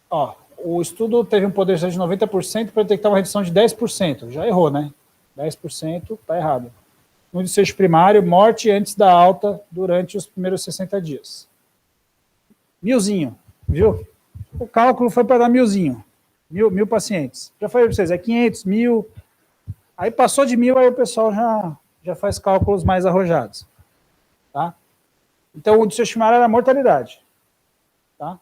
Ó, o estudo teve um poder de 90% para detectar uma redução de 10%. Já errou, né? 10% está errado. No desfecho primário, morte antes da alta durante os primeiros 60 dias. 1000zinho, viu? O cálculo foi para dar 1000zinho. 1000 pacientes. Já falei para vocês, é 500, 1000. Aí passou de 1000, aí o pessoal já faz cálculos mais arrojados. Tá? Então, o desfecho primário era a mortalidade. Tá?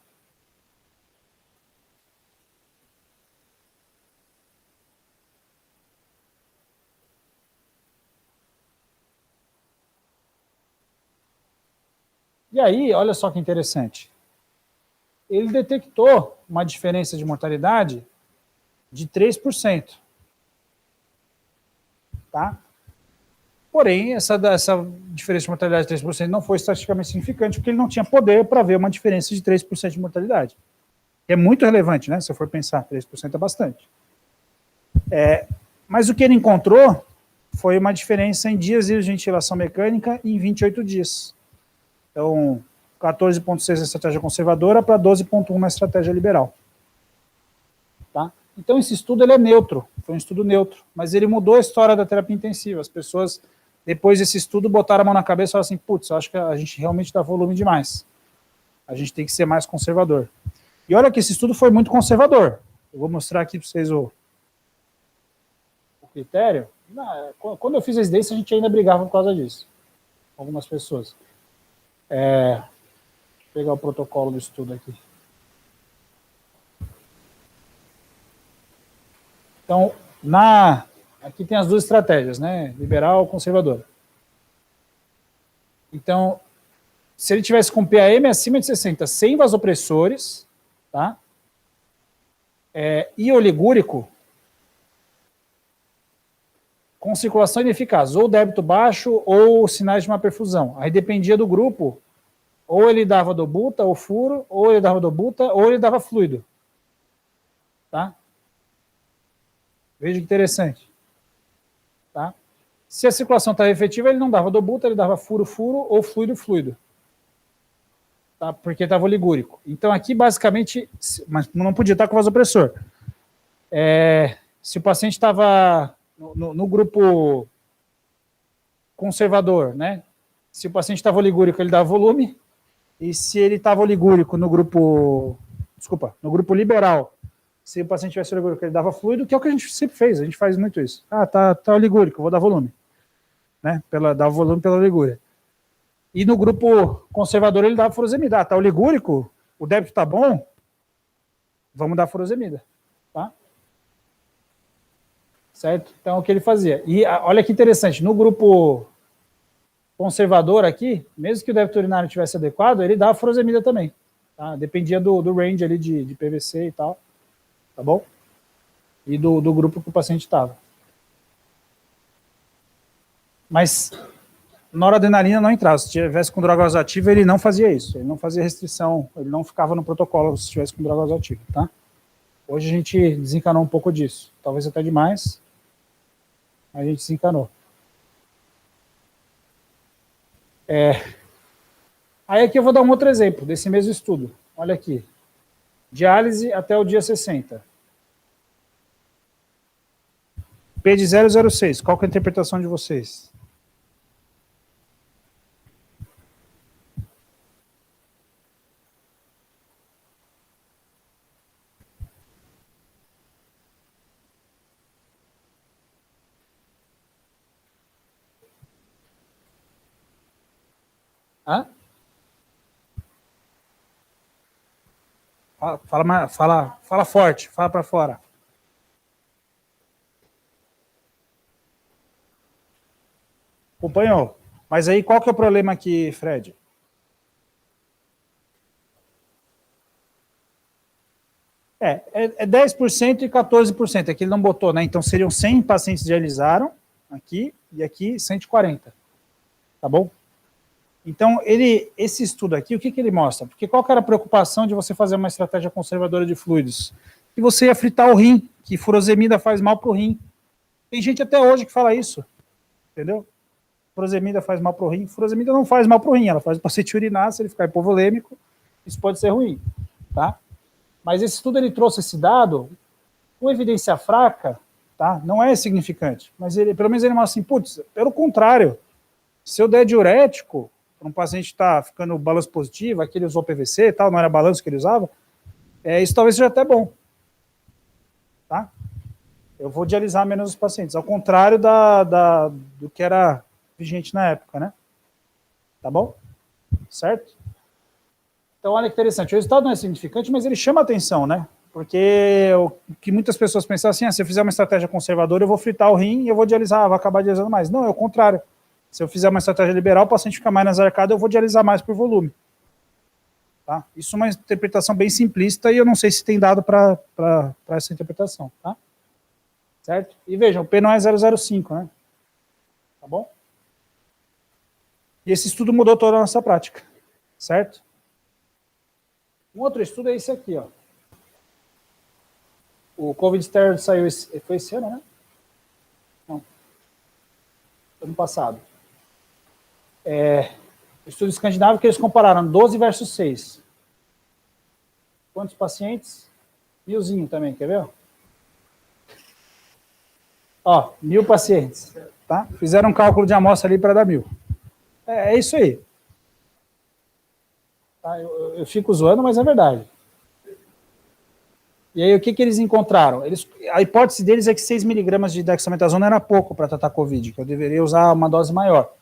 E aí, olha só que interessante. Ele detectou uma diferença de mortalidade de 3%. Tá? Porém, essa diferença de mortalidade de 3% não foi estatisticamente significante, porque ele não tinha poder para ver uma diferença de 3% de mortalidade. É muito relevante, né? Se eu for pensar, 3% é bastante. Mas o que ele encontrou foi uma diferença em dias de ventilação mecânica em 28 dias. Então, 14,6 na estratégia conservadora para 12,1 na estratégia liberal. Tá? Então, esse estudo ele é neutro, foi um estudo neutro, mas ele mudou a história da terapia intensiva. As pessoas, depois desse estudo, botaram a mão na cabeça e falaram assim, putz, eu acho que a gente realmente dá volume demais. A gente tem que ser mais conservador. E olha que esse estudo foi muito conservador. Eu vou mostrar aqui para vocês o critério. Quando eu fiz a residência, a gente ainda brigava por causa disso. Algumas pessoas. Vou pegar o protocolo do estudo aqui. Então, aqui tem as duas estratégias, né? Liberal ou conservadora. Então, se ele tivesse com PAM acima de 60, sem vasopressores, tá? E oligúrico, com circulação ineficaz, ou débito baixo, ou sinais de má perfusão. Aí dependia do grupo, ou ele dava dobuta, ou furo, ou ele dava dobuta, ou ele dava fluido. Tá? Veja que interessante. Tá? Se a circulação estava efetiva, ele não dava dobuta, ele dava furo-furo ou fluido-fluido. Tá? Porque estava oligúrico. Então aqui, basicamente, mas não podia estar com vasopressor. Se o paciente estava no grupo conservador, né? Se o paciente estava oligúrico, ele dava volume, e se ele estava oligúrico no grupo liberal, se o paciente tivesse oligúrico, ele dava fluido, que é o que a gente sempre fez, a gente faz muito isso. Tá oligúrico, vou dar volume. Né? Dar volume pela oligúria. E no grupo conservador, ele dava furosemida. Tá oligúrico, o débito tá bom, vamos dar furosemida. Tá? Certo? Então, é o que ele fazia. E olha que interessante, no grupo conservador aqui, mesmo que o débito urinário estivesse adequado, ele dava furosemida também. Tá? Dependia do range ali de PVC e tal. Tá bom? E do grupo que o paciente estava. Mas noradrenalina não entrava. Se tivesse com droga vasoativa, ele não fazia isso. Ele não fazia restrição, ele não ficava no protocolo se estivesse com droga vasoativa. Tá? Hoje a gente desencanou um pouco disso. Talvez até demais. A gente desencanou. Aí aqui eu vou dar um outro exemplo desse mesmo estudo. Olha aqui. Diálise até o dia 60. P de 0,06. Qual que é a interpretação de vocês? Hã? Fala forte, fala para fora. Acompanhou. Mas aí qual que é o problema aqui, Fred? É 10% e 14%. Aqui ele não botou, né? Então seriam 100 pacientes que dialisaram aqui e aqui 140. Tá bom? Então, esse estudo aqui, o que ele mostra? Porque qual que era a preocupação de você fazer uma estratégia conservadora de fluidos? Que você ia fritar o rim, que furosemida faz mal para o rim. Tem gente até hoje que fala isso, entendeu? Furosemida faz mal para o rim. Furosemida não faz mal para o rim, ela faz o paciente urinar, se ele ficar hipovolêmico, isso pode ser ruim, tá? Mas esse estudo, ele trouxe esse dado com evidência fraca, tá? Não é significante, mas pelo menos ele mostra assim, putz, pelo contrário, se eu der diurético, para um paciente que está ficando balanço positivo, aquele usou PVC e tal, não era balanço que ele usava, isso talvez seja até bom. Tá? Eu vou dialisar menos os pacientes, ao contrário do que era vigente na época, né? Tá bom? Certo? Então, olha que interessante. O resultado não é significante, mas ele chama atenção, né? Porque o que muitas pessoas pensam assim, se eu fizer uma estratégia conservadora, eu vou fritar o rim e eu vou dialisar, vou acabar dialisando mais. Não, é o contrário. Se eu fizer uma estratégia liberal, o paciente fica mais nas arcadas, eu vou dialisar mais por volume. Tá? Isso é uma interpretação bem simplista e eu não sei se tem dado para essa interpretação. Tá? Certo? E vejam, o P não é 0,05, né? Tá bom? E esse estudo mudou toda a nossa prática. Certo? Um outro estudo é esse aqui, ó. O COVID Steroid saiu, foi esse ano, né? Não. Ano passado. Estudo escandinavo que eles compararam 12 versus 6. Quantos pacientes? 1000 também, quer ver? Ó, 1000 pacientes. Tá? Fizeram um cálculo de amostra ali para dar 1000. É isso aí. Tá? Eu fico zoando, mas é verdade. E aí, o que eles encontraram? A hipótese deles é que 6 miligramas de dexametasona era pouco para tratar COVID, que eu deveria usar uma dose maior.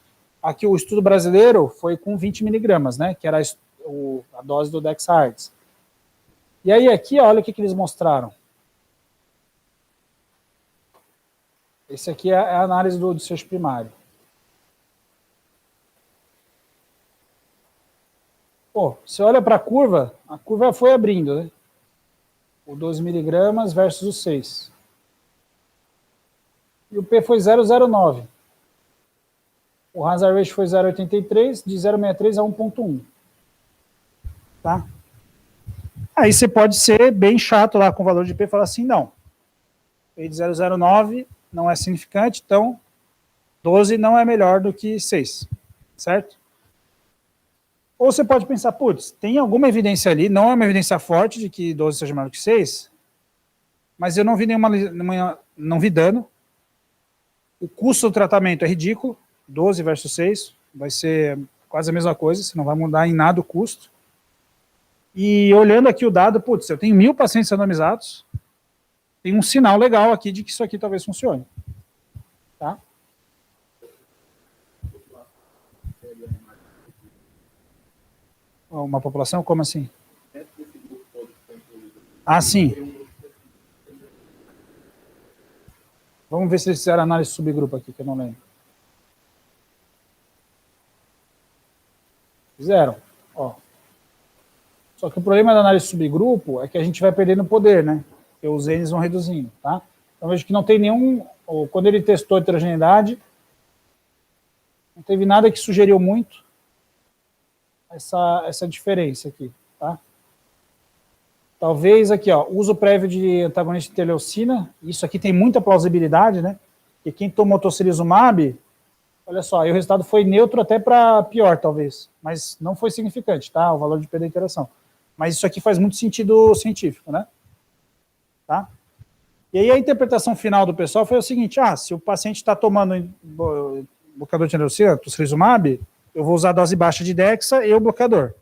Aqui o estudo brasileiro foi com 20 miligramas, né, que era a dose do Dexards. E aí aqui, olha o que eles mostraram. Esse aqui é a análise do desfecho primário. Pô, você olha para a curva foi abrindo, né? O 12 miligramas versus o 6. E o P foi 0,09. O hazard ratio foi 0,83, de 0,63 a 1,1. Tá? Aí você pode ser bem chato lá com o valor de P e falar assim, não. P de 0,09 não é significante, então 12 não é melhor do que 6. Certo? Ou você pode pensar, putz, tem alguma evidência ali, não é uma evidência forte de que 12 seja maior do que 6, mas eu não vi não vi dano. O custo do tratamento é ridículo, 12 versus 6, vai ser quase a mesma coisa, você não vai mudar em nada o custo. E olhando aqui o dado, putz, eu tenho 1000 pacientes randomizados, tem um sinal legal aqui de que isso aqui talvez funcione. Tá? Uma população? Como assim? Ah, sim. Vamos ver se eles fizeram análise de subgrupo aqui, que eu não lembro. Fizeram. Ó. Só que o problema da análise de subgrupo é que a gente vai perdendo poder, né? Porque os N's vão reduzindo, tá? Então vejo que não tem nenhum... Quando ele testou a heterogeneidade, não teve nada que sugeriu muito essa diferença aqui, tá? Talvez aqui, ó, uso prévio de antagonista de interleucina, isso aqui tem muita plausibilidade, né? Porque quem tomou tocilizumab Olha só, aí o resultado foi neutro até para pior, talvez, mas não foi significante, tá? O valor de P da interação. Mas isso aqui faz muito sentido científico, né? Tá? E aí a interpretação final do pessoal foi o seguinte, se o paciente está tomando bloqueador de endoteliosina, tocilizumab, eu vou usar a dose baixa de Dexa e o bloqueador,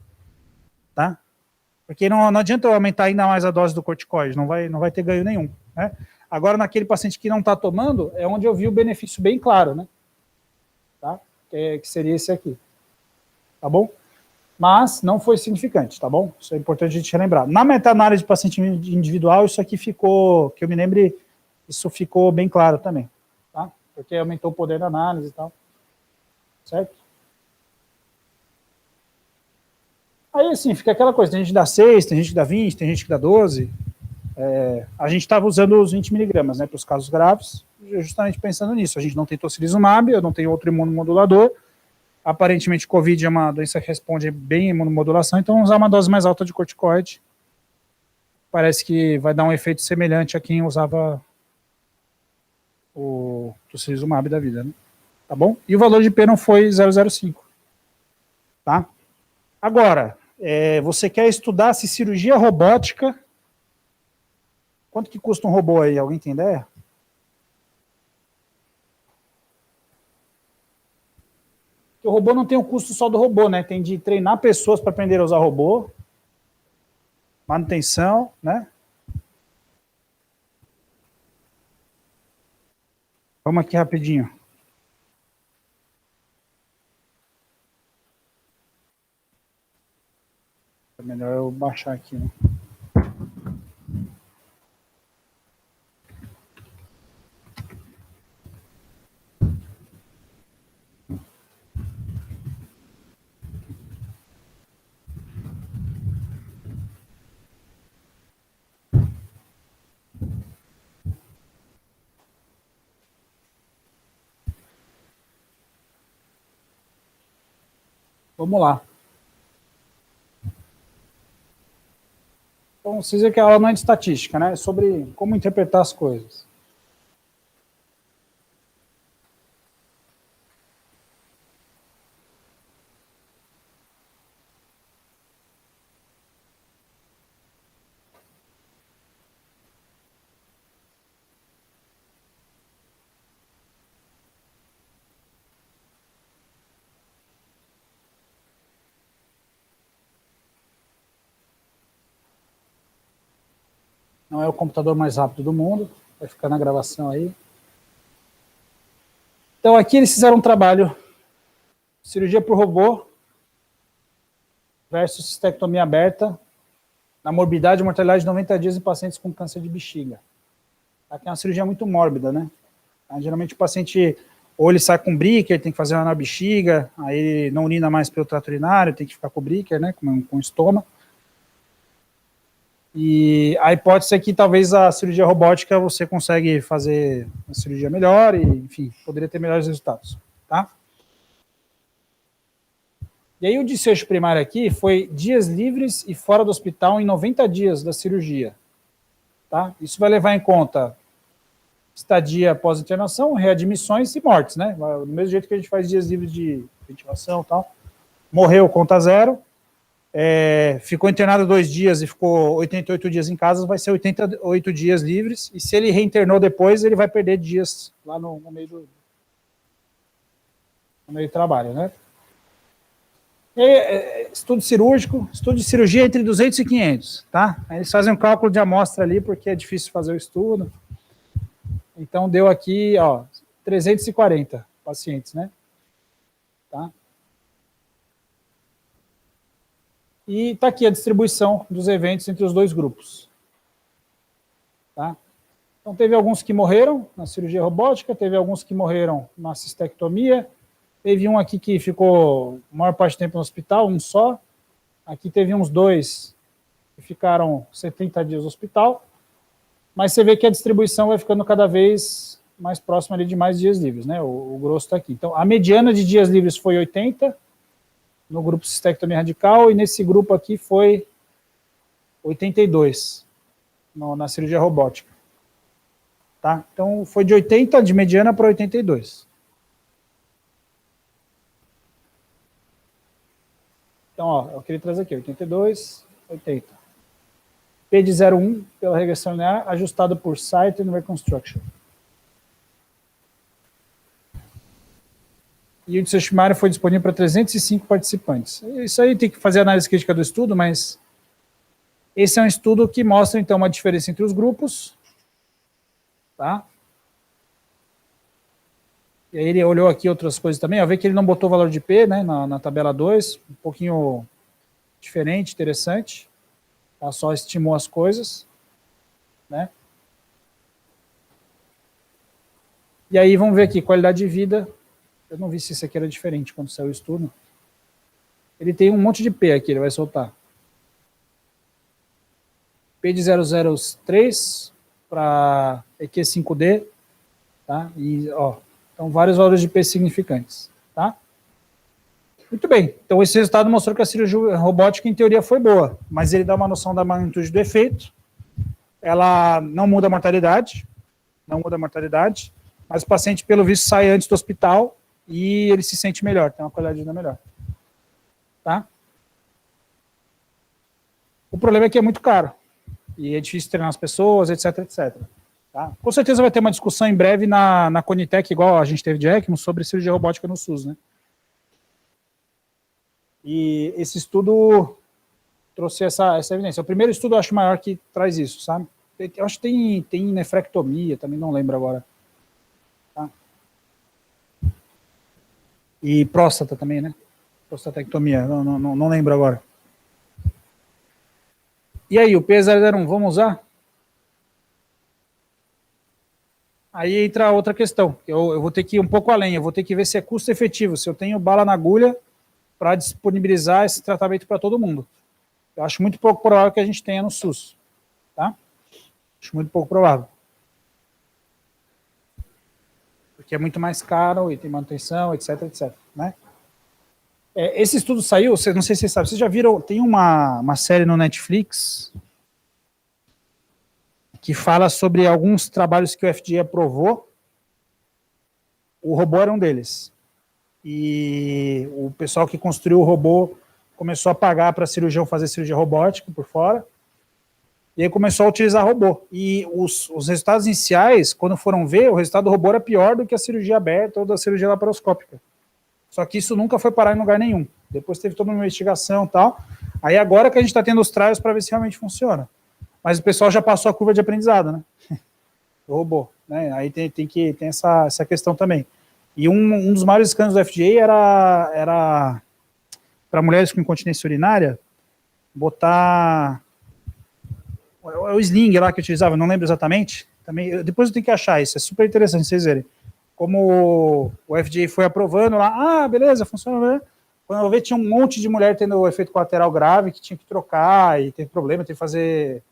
tá? Porque não adianta eu aumentar ainda mais a dose do corticoide, não vai ter ganho nenhum, né? Agora, naquele paciente que não está tomando, é onde eu vi o benefício bem claro, né? Tá? Que seria esse aqui, tá bom? Mas não foi significante, tá bom? Isso é importante a gente relembrar. Na meta-análise de paciente individual, isso aqui ficou, que eu me lembre, isso ficou bem claro também, tá? Porque aumentou o poder da análise e tal, certo? Aí, assim, fica aquela coisa, tem gente que dá 6, tem gente que dá 20, tem gente que dá 12. A gente estava usando os 20 miligramas, né, para os casos graves, justamente pensando nisso. A gente não tem tocilizumab, eu não tenho outro imunomodulador. Aparentemente, Covid é uma doença que responde bem à imunomodulação, então usar uma dose mais alta de corticoide parece que vai dar um efeito semelhante a quem usava o tocilizumab da vida, né? Tá bom? E o valor de P não foi 0,05, tá? Agora, você quer estudar se cirurgia robótica... Quanto que custa um robô aí? Alguém tem ideia? Porque o robô não tem o custo só do robô, né? Tem de treinar pessoas para aprender a usar robô, manutenção, né? Vamos aqui rapidinho. É melhor eu baixar aqui, né? Vamos lá. Então, vocês veem que a aula não é de estatística, né? É sobre como interpretar as coisas. Não é o computador mais rápido do mundo, vai ficar na gravação aí. Então, aqui eles fizeram um trabalho, cirurgia por robô versus cistectomia aberta, na morbidade e mortalidade de 90 dias em pacientes com câncer de bexiga. Aqui é uma cirurgia muito mórbida, né? Geralmente o paciente, ou ele sai com breaker, tem que fazer uma na bexiga, aí ele não urina mais pelo trato urinário, tem que ficar com breaker, né? Com estômago. E a hipótese é que talvez a cirurgia robótica você consegue fazer uma cirurgia melhor e, enfim, poderia ter melhores resultados, tá? E aí o desfecho primário aqui foi dias livres e fora do hospital em 90 dias da cirurgia, tá? Isso vai levar em conta estadia após internação, readmissões e mortes, né? Do mesmo jeito que a gente faz dias livres de ventilação e tal. Morreu, conta zero. Ficou internado 2 dias e ficou 88 dias em casa, vai ser 88 dias livres, e se ele reinternou depois, ele vai perder dias lá no meio do trabalho, né? Estudo cirúrgico, estudo de cirurgia entre 200 e 500, tá? Aí eles fazem um cálculo de amostra ali, porque é difícil fazer o estudo. Então, deu aqui, 340 pacientes, né? Tá? E está aqui a distribuição dos eventos entre os dois grupos. Tá? Então, teve alguns que morreram na cirurgia robótica, teve alguns que morreram na cistectomia, teve um aqui que ficou a maior parte do tempo no hospital, um só. Aqui teve uns 2 que ficaram 70 dias no hospital, mas você vê que a distribuição vai ficando cada vez mais próxima ali de mais dias livres, né? O grosso está aqui. Então, a mediana de dias livres foi 80, no grupo cistectomia radical, e nesse grupo aqui foi 82, na cirurgia robótica. Tá? Então, foi de 80 de mediana para 82. Então, ó, é o que ele traz aqui, 82, 80. P de 0,1 pela regressão linear, ajustado por Site and Reconstruction. E o índice estimário foi disponível para 305 participantes. Isso aí tem que fazer análise crítica do estudo, mas esse é um estudo que mostra, então, uma diferença entre os grupos. Tá? E aí ele olhou aqui outras coisas também. Ó, vê que ele não botou o valor de P, né, na tabela 2, um pouquinho diferente, interessante. Tá? Só estimou as coisas. Né? E aí vamos ver aqui, qualidade de vida. Eu não vi se isso aqui era diferente quando saiu o estudo. Ele tem um monte de P aqui, ele vai soltar. P de 003 para EQ5D, tá? E, ó, então vários valores de P significantes, tá? Muito bem, então esse resultado mostrou que a cirurgia robótica em teoria foi boa, mas ele dá uma noção da magnitude do efeito, ela não muda a mortalidade, mas o paciente, pelo visto, sai antes do hospital e ele se sente melhor, tem uma qualidade de vida melhor, tá? O problema é que é muito caro, e é difícil treinar as pessoas, etc, etc. Tá? Com certeza vai ter uma discussão em breve na Conitec, igual a gente teve de ECMO, sobre cirurgia robótica no SUS, né? E esse estudo trouxe essa evidência. O primeiro estudo eu acho maior que traz isso, sabe? Eu acho que tem nefrectomia, também não lembro agora. Tá? E próstata também, né? Prostatectomia, não lembro agora. E aí, o P001, vamos usar? Aí entra outra questão, eu vou ter que ir um pouco além, eu vou ter que ver se é custo efetivo, se eu tenho bala na agulha para disponibilizar esse tratamento para todo mundo. Eu acho muito pouco provável que a gente tenha no SUS, tá? Acho muito pouco provável. Porque é muito mais caro e tem manutenção, etc, etc, né? Esse estudo saiu, não sei se vocês sabem, vocês já viram, tem uma série no Netflix que fala sobre alguns trabalhos que o FDA aprovou. O robô era um deles. E o pessoal que construiu o robô começou a pagar para cirurgião fazer cirurgia robótica por fora. E aí começou a utilizar robô. E os resultados iniciais, quando foram ver, o resultado do robô era pior do que a cirurgia aberta ou da cirurgia laparoscópica. Só que isso nunca foi parar em lugar nenhum. Depois teve toda uma investigação e tal. Aí agora que a gente está tendo os trials para ver se realmente funciona. Mas o pessoal já passou a curva de aprendizado, né? Do robô. Né? Aí tem essa questão também. E um dos maiores escândalos do FDA era para mulheres com incontinência urinária, botar o sling lá que eu utilizava, não lembro exatamente. Também, depois eu tenho que achar isso, é super interessante vocês verem. Como o FDA foi aprovando lá, beleza, funciona. Quando eu vi, tinha um monte de mulher tendo o efeito colateral grave, que tinha que trocar, e teve problema, teve que fazer...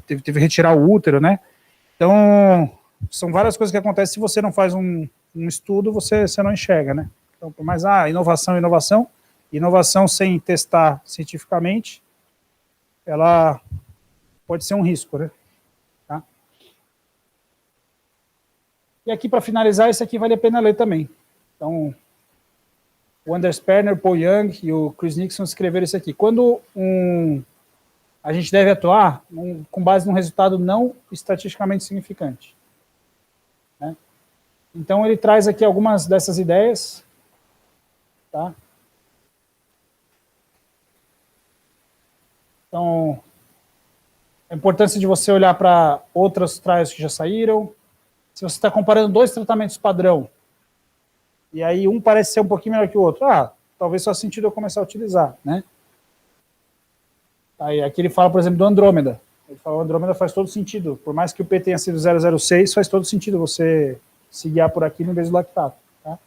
teve que retirar o útero, né? Então, são várias coisas que acontecem se você não faz um estudo, você não enxerga, né? Então, por mais, inovação sem testar cientificamente, ela pode ser um risco, né? Tá? E aqui, para finalizar, esse aqui vale a pena ler também. Então, o Anders Perner, Paul Young e o Chris Nixon escreveram isso aqui. Quando a gente deve atuar com base num resultado não estatisticamente significante. Né? Então, ele traz aqui algumas dessas ideias. Tá? Então, a importância de você olhar para outros trials que já saíram. Se você está comparando dois tratamentos padrão, e aí um parece ser um pouquinho melhor que o outro, talvez só sentido eu começar a utilizar, né? Aí aqui ele fala, por exemplo, do Andrômeda. Ele fala, o Andrômeda faz todo sentido. Por mais que o P tenha sido 006, faz todo sentido você se guiar por aqui no vez do lactato. Tá?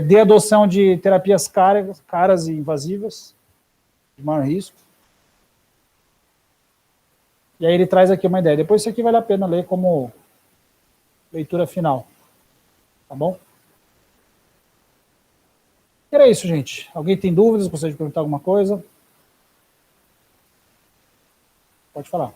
De adoção de terapias caras e invasivas, de maior risco. E aí ele traz aqui uma ideia. Depois isso aqui vale a pena ler como leitura final. Tá bom? Era isso, gente. Alguém tem dúvidas? Gostaria de perguntar alguma coisa? Pode falar.